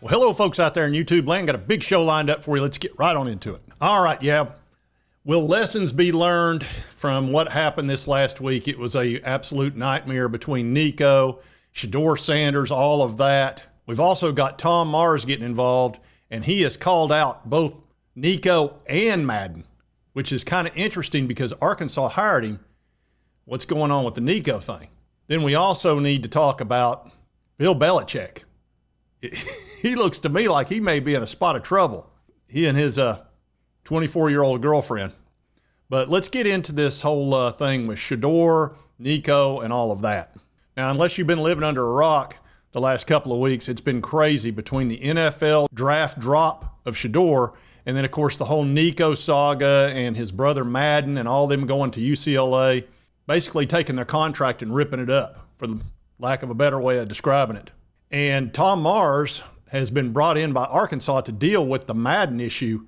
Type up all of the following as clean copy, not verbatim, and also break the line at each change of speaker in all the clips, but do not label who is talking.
Well, hello, folks out there in YouTube land. Got a big show lined up for you. Let's get right on into it. All right, yeah. Will lessons be learned from what happened this last week? It was a absolute nightmare between Nico, SHEDEUR, all of that. We've also got Tom Mars getting involved, and he has called out both Nico and Madden, which is kind of interesting because Arkansas hired him. What's going on with the Nico thing? Then we also need to talk about Bill Bellichick. He looks to me like he may be in a spot of trouble. He and his 24-year-old girlfriend. But let's get into this whole thing with SHEDEUR, Nico, and all of that. Now, unless you've been living under a rock the last couple of weeks, it's been crazy between the NFL draft drop of SHEDEUR and then, of course, the whole Nico saga and his brother Madden and all them going to UCLA, basically taking their contract and ripping it up, for the lack of a better way of describing it. And Tom Mars has been brought in by Arkansas to deal with the Madden issue.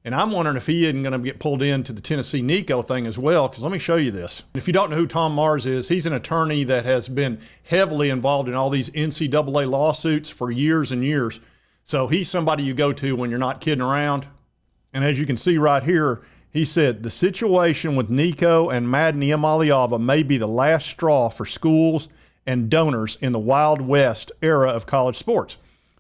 And I'm wondering if he isn't going to get pulled into the Tennessee Nico thing as well, because let me show you this. If you don't know who Tom Mars is, he's an attorney that has been heavily involved in all these NCAA lawsuits for years and years. So he's somebody you go to when you're not kidding around. And as you can see right here, he said, the situation with Nico and Madden IAMALEAVA may be the last straw for schools and donors in the Wild West era of college sports.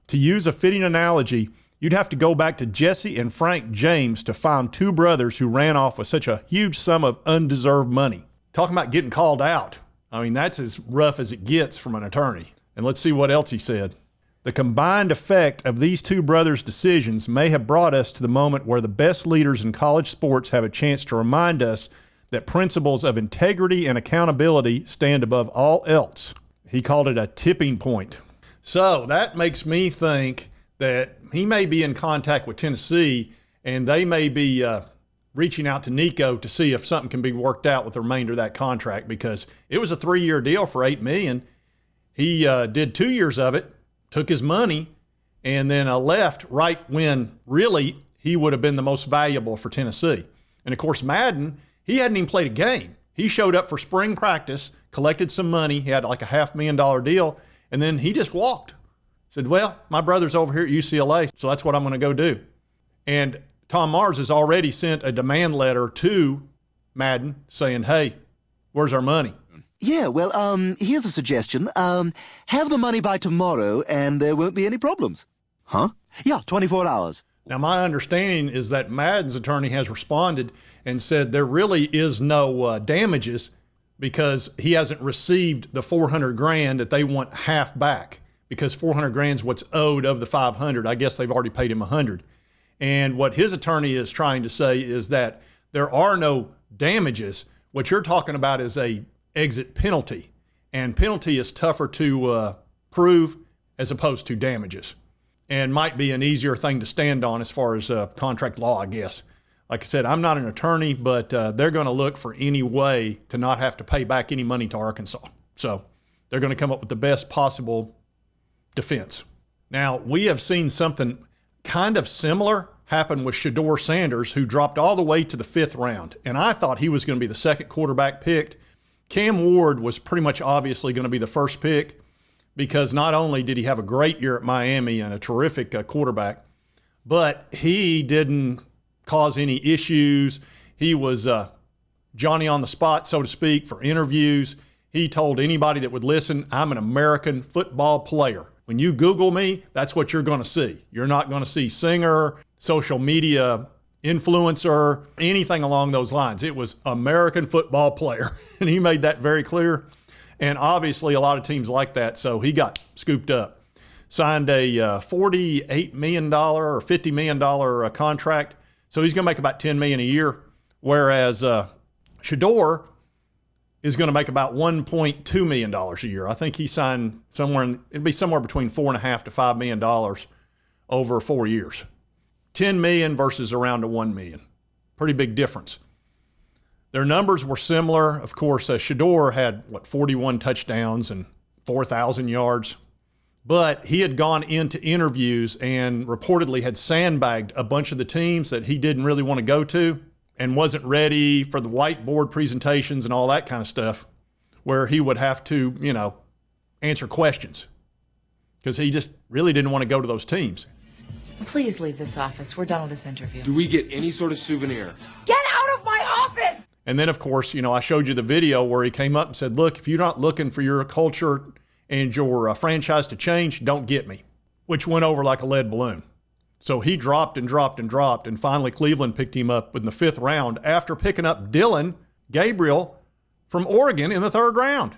To use a fitting analogy, you'd have to go back to Jesse and Frank James to find two brothers who ran off with such a huge sum of undeserved money. Talking about getting called out. I mean, that's as rough as it gets from an attorney. And let's see what else he said. The combined effect of these two brothers' decisions may have brought us to the moment where the best leaders in college sports have a chance to remind us that principles of integrity and accountability stand above all else. He called it a tipping point. So that makes me think that he may be in contact with Tennessee, and they may be reaching out to Nico to see if something can be worked out with the remainder of that contract, because it was a 3-year deal for $8 million. He did 2 years of it, took his money, and then left right when really he would have been the most valuable for Tennessee. And of course, Madden, he hadn't even played a game. He showed up for spring practice, collected some money. He had like a $500,000 deal, and then he just walked. Said, well, my brother's over here at UCLA, so that's what I'm going to go do. And Tom Mars has already sent a demand letter to Madden saying, hey, where's our money?
Yeah, well, here's a suggestion. Have the money by tomorrow and there won't be any problems. Huh? Yeah, 24 hours.
Now, my understanding is that Madden's attorney has responded and said there really is no damages because he hasn't received the $400,000 that they want half back, because $400,000 is what's owed of the $500,000. I guess they've already paid him $100,000. And what his attorney is trying to say is that there are no damages. What you're talking about is a exit penalty, and penalty is tougher to prove as opposed to damages, and might be an easier thing to stand on as far as contract law, I guess. Like I said, I'm not an attorney, but they're going to look for any way to not have to pay back any money to Arkansas. So they're going to come up with the best possible defense. Now, we have seen something kind of similar happen with SHEDEUR, who dropped all the way to the 5th round. And I thought he was going to be the second quarterback picked. Cam Ward was pretty much obviously going to be the first pick, because not only did he have a great year at Miami and a terrific quarterback, but he didn't cause any issues. He was Johnny on the spot, so to speak, for interviews. He told anybody that would listen, I'm an American football player. When you Google me, that's what you're going to see. You're not going to see singer, social media influencer, anything along those lines. It was American football player, and he made that very clear. And obviously a lot of teams like that, so he got scooped up. Signed a $48 million or $50 million contract, so he's going to make about $10 million a year, whereas SHEDEUR is going to make about $1.2 million a year. I think he signed it'd be somewhere between $4.5 to $5 million over 4 years. 10 million versus around a 1 million. Pretty big difference. Their numbers were similar. Of course, SHEDEUR had, 41 touchdowns and 4,000 yards. But he had gone into interviews and reportedly had sandbagged a bunch of the teams that he didn't really want to go to and wasn't ready for the whiteboard presentations and all that kind of stuff, where he would have to, answer questions. because he just really didn't want to go to those teams.
Please leave this office. We're done with this interview.
Do we get any sort of souvenir?
Get out of my office!
And then, of course, you know, I showed you the video where he came up and said, look, if you're not looking for your culture and your franchise to change, don't get me, which went over like a lead balloon. So he dropped and dropped and dropped, and finally Cleveland picked him up in the 5th round after picking up Dylan Gabriel from Oregon in the 3rd round.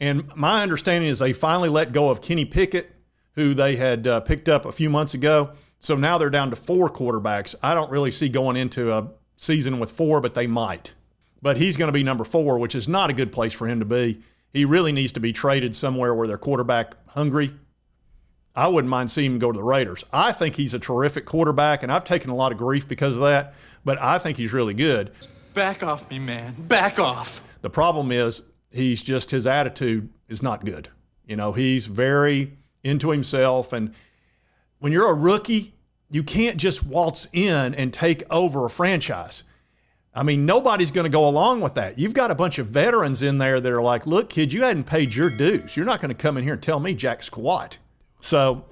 And my understanding is they finally let go of Kenny Pickett, who they had picked up a few months ago. So now they're down to 4 quarterbacks. I don't really see going into a season with 4, but they might. But he's going to be number 4, which is not a good place for him to be. He really needs to be traded somewhere where they're quarterback hungry. I wouldn't mind seeing him go to the Raiders. I think he's a terrific quarterback, and I've taken a lot of grief because of that, but I think he's really good.
Back off me, man. Back off.
The problem is his attitude is not good. You know, he's very into himself, and when you're a rookie, you can't just waltz in and take over a franchise. I mean, nobody's going to go along with that. You've got a bunch of veterans in there that are like, look, kid, you hadn't paid your dues. You're not going to come in here and tell me jack squat. So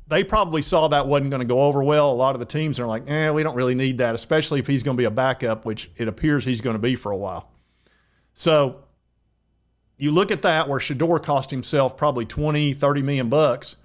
they probably saw that wasn't going to go over well. A lot of the teams are like, we don't really need that, especially if he's going to be a backup, which it appears he's going to be for a while. So you look at that where SHEDEUR cost himself probably 20, 30 million bucks.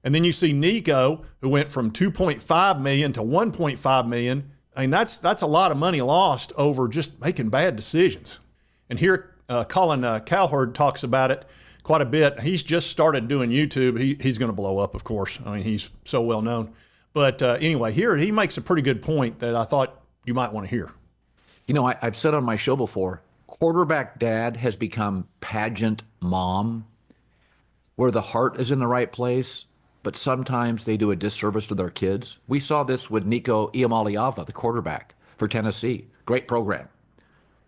And then you see Nico, who went from 2.5 million to 1.5 million. I mean, that's a lot of money lost over just making bad decisions. And here Colin Cowherd talks about it quite a bit. He's just started doing YouTube. He's going to blow up, of course. I mean, he's so well known. But anyway, here he makes a pretty good point that I thought you might want to hear.
You know, I've said on my show before, quarterback dad has become pageant mom, where the heart is in the right place, but sometimes they do a disservice to their kids. We saw this with Nico&Sanders, the quarterback for Tennessee. Great program.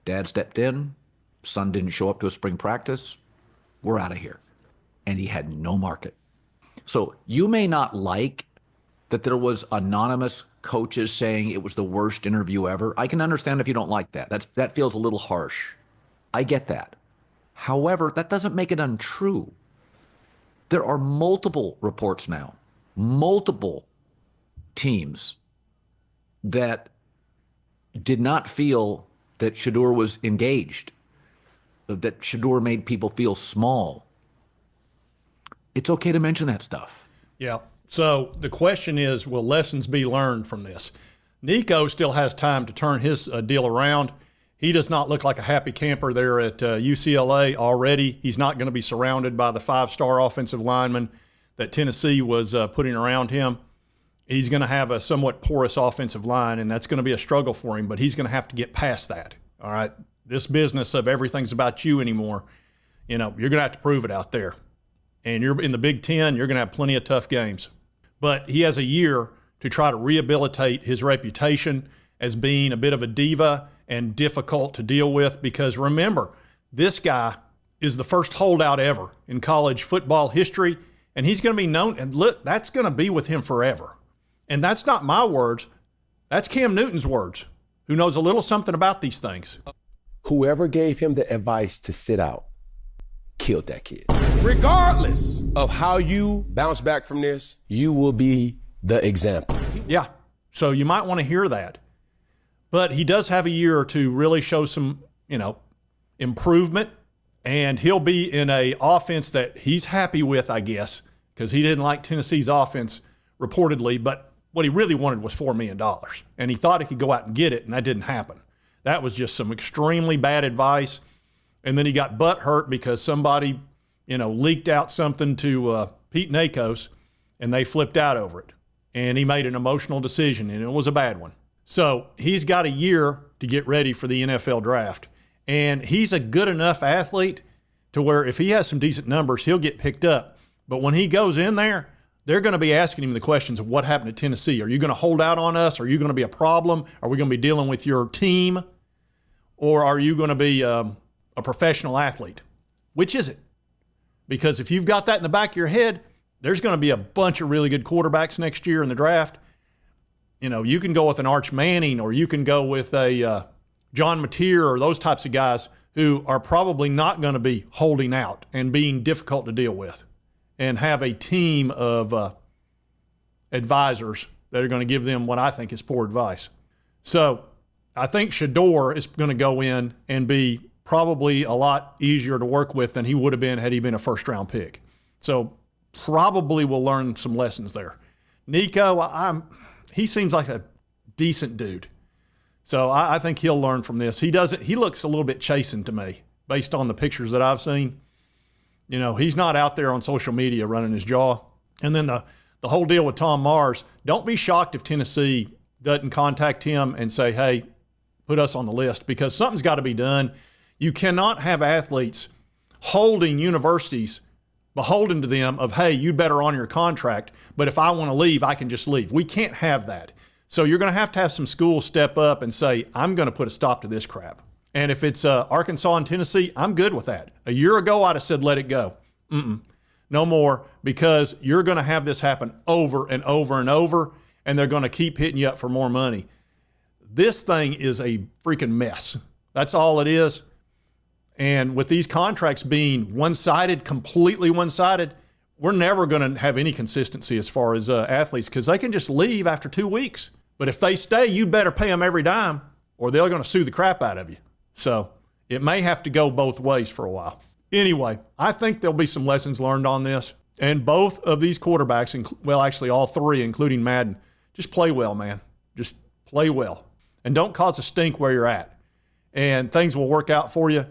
Dad stepped in. Son didn't show up to a spring practice. We're out of here. And he had no market. So you may not like that there was anonymous coaches saying it was the worst interview ever. I can understand if you don't like that. That feels a little harsh. I get that. However, that doesn't make it untrue. There are multiple reports now, multiple teams that did not feel that SHEDEUR was engaged, that SHEDEUR made people feel small. It's okay to mention that stuff.
Yeah. So the question is, will lessons be learned from this? Nico still has time to turn his deal around. He does not look like a happy camper there at UCLA already. He's not going to be surrounded by the 5-star offensive lineman that Tennessee was putting around him. He's going to have a somewhat porous offensive line, and that's going to be a struggle for him, but he's going to have to get past that. All right. This business of everything's about you anymore, you know, you're going to have to prove it out there. And you're in the Big Ten, you're going to have plenty of tough games. But he has a year to try to rehabilitate his reputation as being a bit of a diva and difficult to deal with, because remember, this guy is the first holdout ever in college football history, and he's going to be known, and look, that's going to be with him forever. And that's not my words. That's Cam Newton's words, who knows a little something about these things.
Whoever gave him the advice to sit out killed that kid.
Regardless of how you bounce back from this,
You will be the example.
Yeah, so you might want to hear that. But he does have a year to really show some, you know, improvement, and he'll be in a offense that he's happy with, I guess, because he didn't like Tennessee's offense reportedly, but what he really wanted was $4 million, and he thought he could go out and get it, and that didn't happen. That was just some extremely bad advice, and then he got butt hurt because somebody, you know, leaked out something to Pete Nakos, and they flipped out over it, and he made an emotional decision, and it was a bad one. So he's got a year to get ready for the NFL draft. And he's a good enough athlete to where if he has some decent numbers, he'll get picked up. But when he goes in there, they're going to be asking him the questions of what happened at Tennessee. Are you going to hold out on us? Are you going to be a problem? Are we going to be dealing with your team? Or are you going to be a professional athlete? Which is it? Because if you've got that in the back of your head, there's going to be a bunch of really good quarterbacks next year in the draft. You know, you can go with an Arch Manning, or you can go with a John Mateer, or those types of guys who are probably not going to be holding out and being difficult to deal with. and have a team of advisors that are going to give them what I think is poor advice. So I think SHEDEUR is going to go in and be probably a lot easier to work with than he would have been had he been a first-round pick. So probably we'll learn some lessons there. Nico, he seems like a decent dude. So I think he'll learn from this. He looks a little bit chastened to me based on the pictures that I've seen. You know, he's not out there on social media running his jaw. And then the whole deal with Tom Mars, don't be shocked if Tennessee doesn't contact him and say, hey, put us on the list, because something's got to be done. You cannot have athletes holding universities beholden to them of, hey, you better honor your contract, but if I want to leave, I can just leave. We can't have that. So you're going to have some schools step up and say, I'm going to put a stop to this crap. And if it's Arkansas and Tennessee, I'm good with that. A year ago, I'd have said, let it go. No more, because you're going to have this happen over and over and over, and they're going to keep hitting you up for more money. This thing is a freaking mess. That's all it is. And with these contracts being one-sided, completely one-sided, we're never going to have any consistency as far as athletes, because they can just leave after 2 weeks. But if they stay, you better pay them every dime, or they're going to sue the crap out of you. So it may have to go both ways for a while. Anyway, I think there'll be some lessons learned on this. And both of these quarterbacks, well, actually all three, including Madden, just play well, man. Just play well. And don't cause a stink where you're at. And things will work out for you.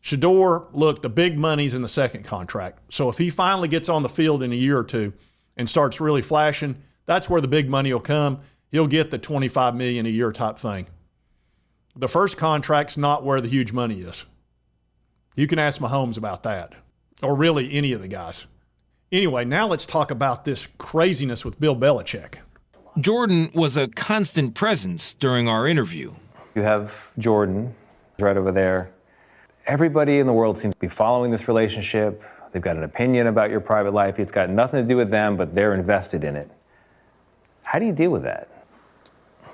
SHEDEUR, look, the big money's in the second contract. So if he finally gets on the field in a year or two and starts really flashing, that's where the big money will come. He'll get the $25 million a year type thing. The first contract's not where the huge money is. You can ask Mahomes about that, or really any of the guys. Anyway, now let's talk about this craziness with Bill Bellichick.
Jordan was a constant presence during our interview.
You have Jordan right over there. Everybody in the world seems to be following this relationship. They've got an opinion about your private life. It's got nothing to do with them, but they're invested in it. How do you deal with that?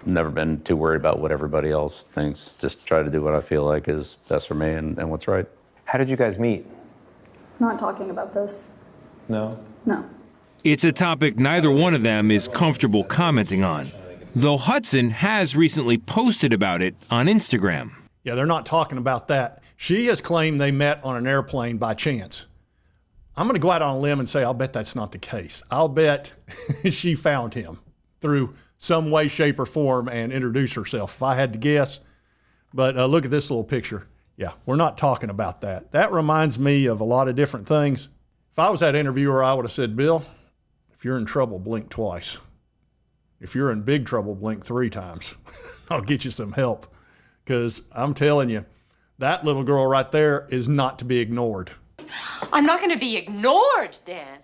Never been too worried about what everybody else thinks. Just try to do what I feel like is best for me and what's right.
How did you guys meet?
Not talking about this.
No?
No.
It's a topic neither one of them is comfortable commenting on, though Hudson has recently posted about it on Instagram.
Yeah, they're not talking about that. She has claimed they met on an airplane by chance. I'm going to go out on a limb and say I'll bet that's not the case. I'll bet she found him through some way, shape, or form and introduced herself, if I had to guess. But look at this little picture. Yeah, we're not talking about that. That reminds me of a lot of different things. If I was that interviewer, I would have said, Bill, if you're in trouble, blink twice. If you're in big trouble, blink 3 times. I'll get you some help. Because I'm telling you, that little girl right there is not to be ignored.
I'm not going to be ignored, Dan.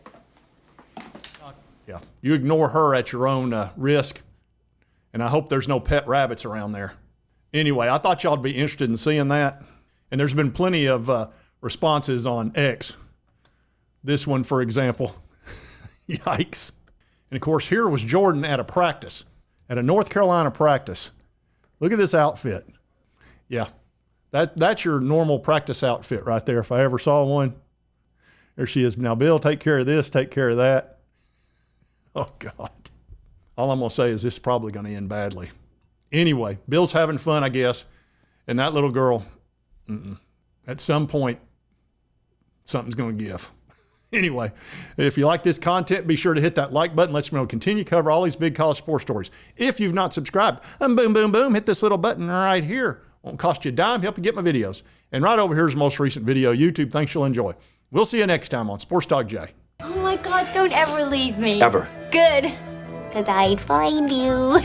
Yeah, you ignore her at your own risk, and I hope there's no pet rabbits around there. Anyway, I thought y'all would be interested in seeing that, and there's been plenty of responses on X. This one, for example, yikes. And of course, here was Jordan at a practice, at a North Carolina practice. Look at this outfit. Yeah, that's your normal practice outfit right there, if I ever saw one. There she is. Now, Bill, take care of this, take care of that. Oh, God. All I'm going to say is this is probably going to end badly. Anyway, Bill's having fun, I guess. And that little girl, at some point, something's going to give. Anyway, if you like this content, be sure to hit that like button. Let's continue to cover all these big college sports stories. If you've not subscribed, boom, boom, boom, hit this little button right here. Won't cost you a dime, help you get my videos. And right over here is the most recent video, YouTube. Thanks, you'll enjoy. We'll see you next time on Sports Talk Jay.
Oh my God, don't ever leave me.
Ever.
Good. Because I'd find you.